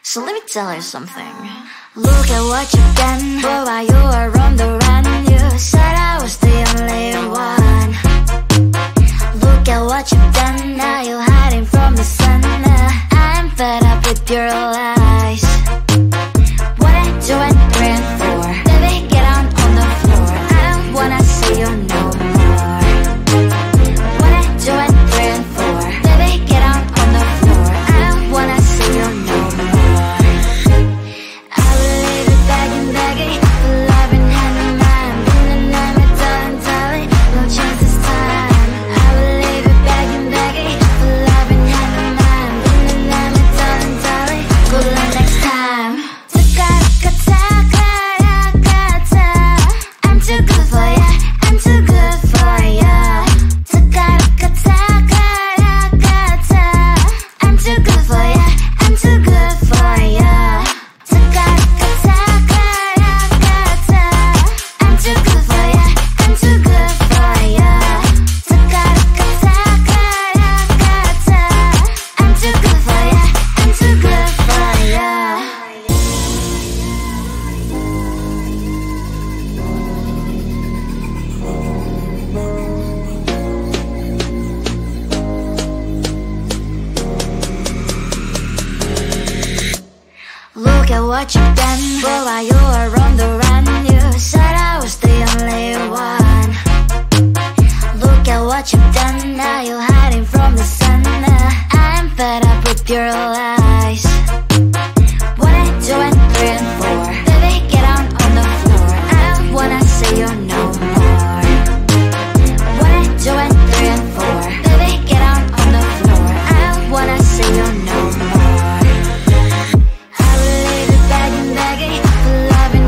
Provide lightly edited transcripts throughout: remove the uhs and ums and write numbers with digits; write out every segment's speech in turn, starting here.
So let me tell you something. Look at what you've done, boy, while you were on the run. You said I was the only one. Look at what you've done, now you're hiding from the sun. I'm fed up with your lies. What I do at 3 and 4, baby, get on the floor. I don't wanna see you no more. What I do at 3 and 4, baby, get on the floor. I don't wanna see you no more. I will leave it begging for love and hand in mine. Been the name darling, no chance this time. I will leave it begging for love and hand in mine. Been the name darling, good luck next time. I'm too good for ya, I'm too good for ya. I'm too good for ya, I'm too good for ya. I'm too good for ya, I'm too good for ya. I'm too good for ya, I'm too good for ya. Look at what you've done, boy, while you were on the run. You said I was the only one. Look at what you've done, now you're hiding from the sun. I'm fed up with your lies. What I do at 3 and 4, baby, get on the floor. I don't wanna see you no more. What I do at 3 and 4, baby, get on the floor. I don't wanna see you no more. I will leave it begging for love and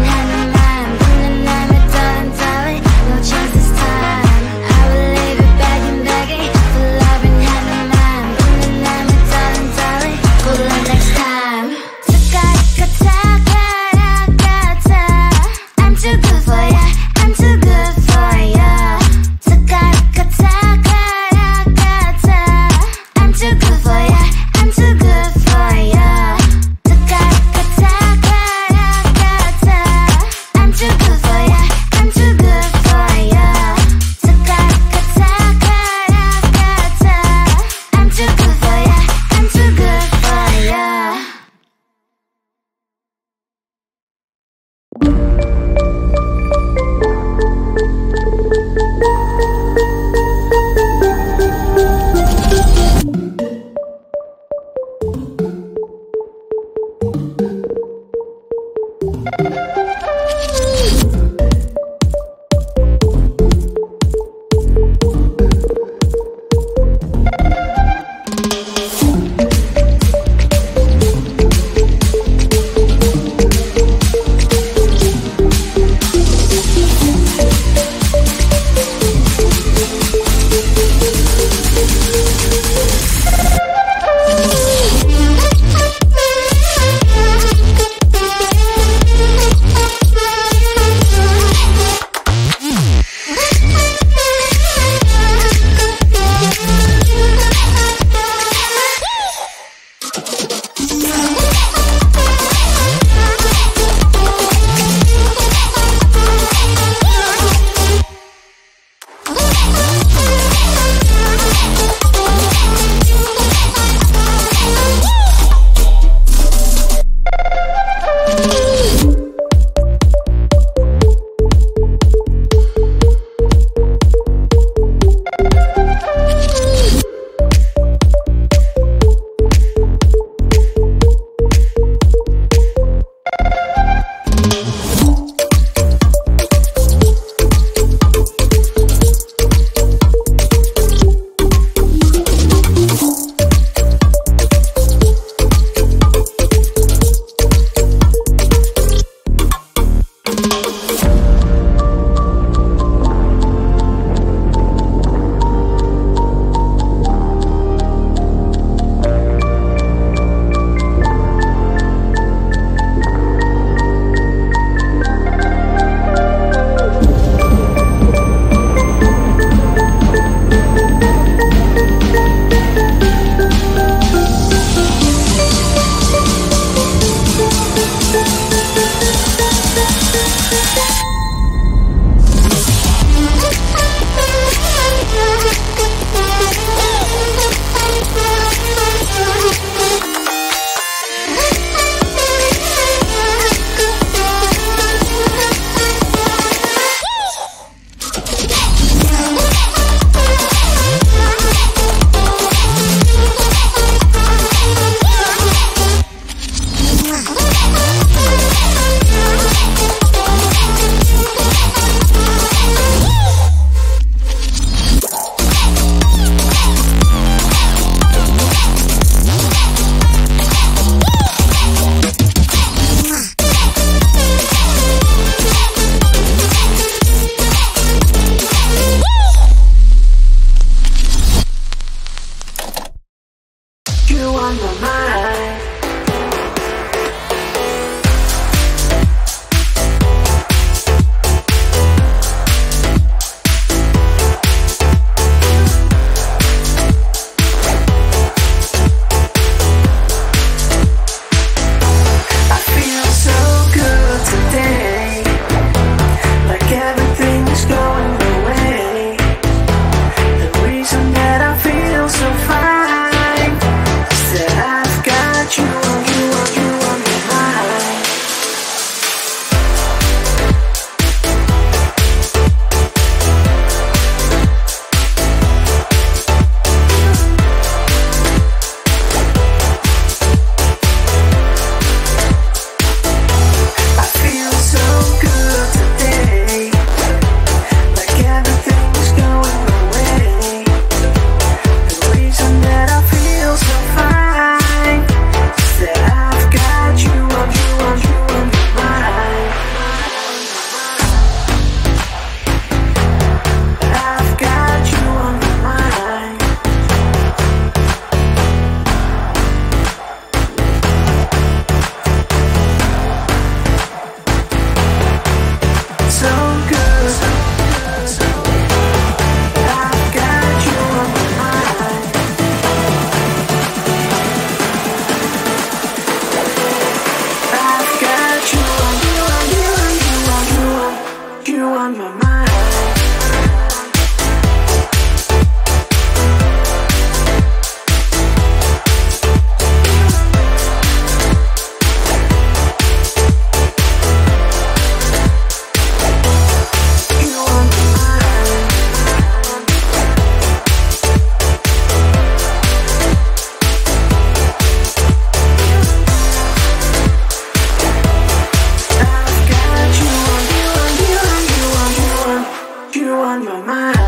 you on my mind.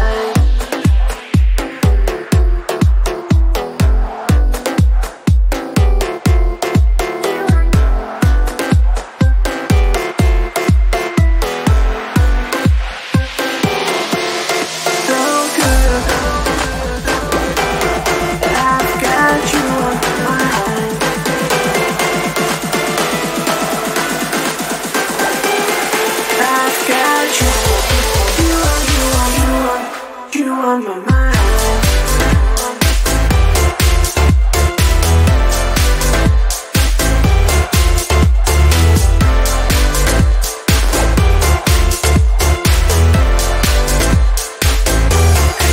On my mind.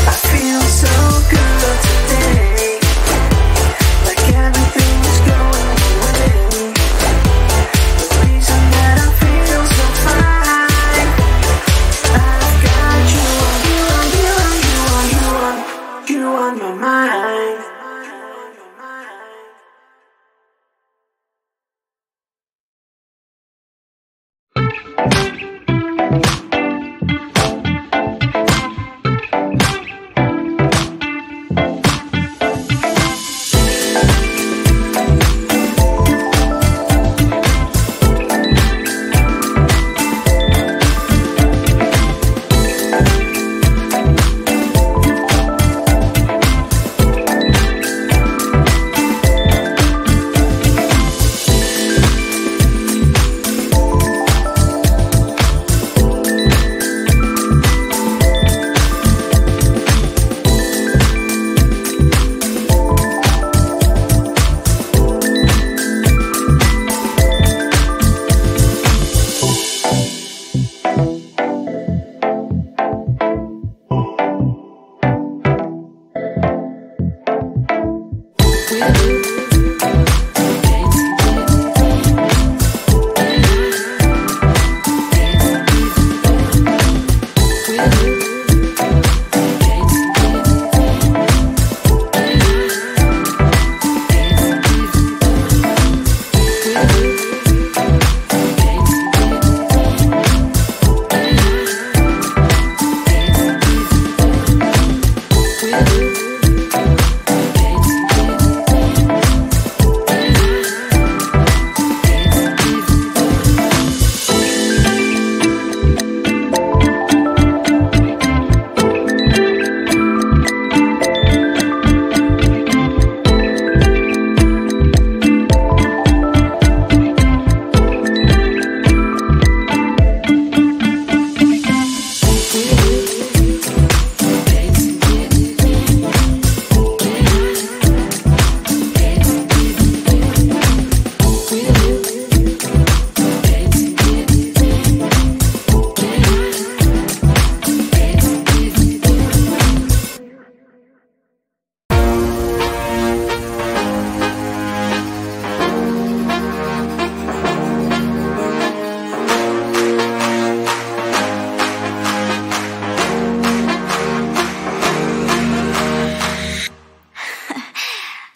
I feel so good today, like everything is going away. The reason that I feel so fine, I've got you on my mind.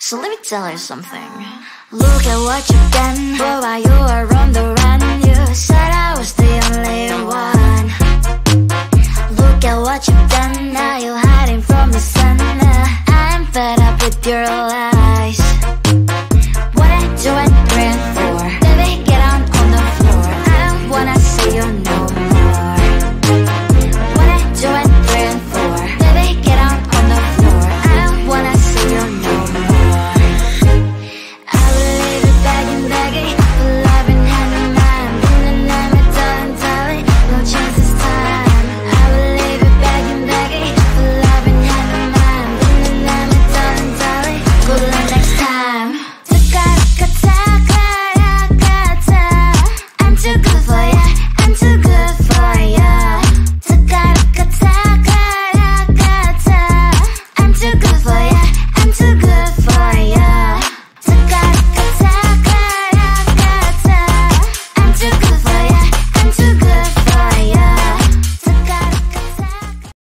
So let me tell you something. Look at what you've done, boy, while you were on the run. You said I was the only one. Look at what you've done, now you're hiding from the sun. I'm fed up with your lies. What I do and praying for, baby, get on the floor. I don't wanna see you no more. What I do and praying for, baby, get on the floor. I don't wanna see you no more. I will leave it begging for love and hand in mind. Been the name of darling, no chance this time. I will leave it begging for love and hand in mind. Been the name of darling, good luck next time. I'm too good for ya, I'm too good for ya. I'm too good for ya.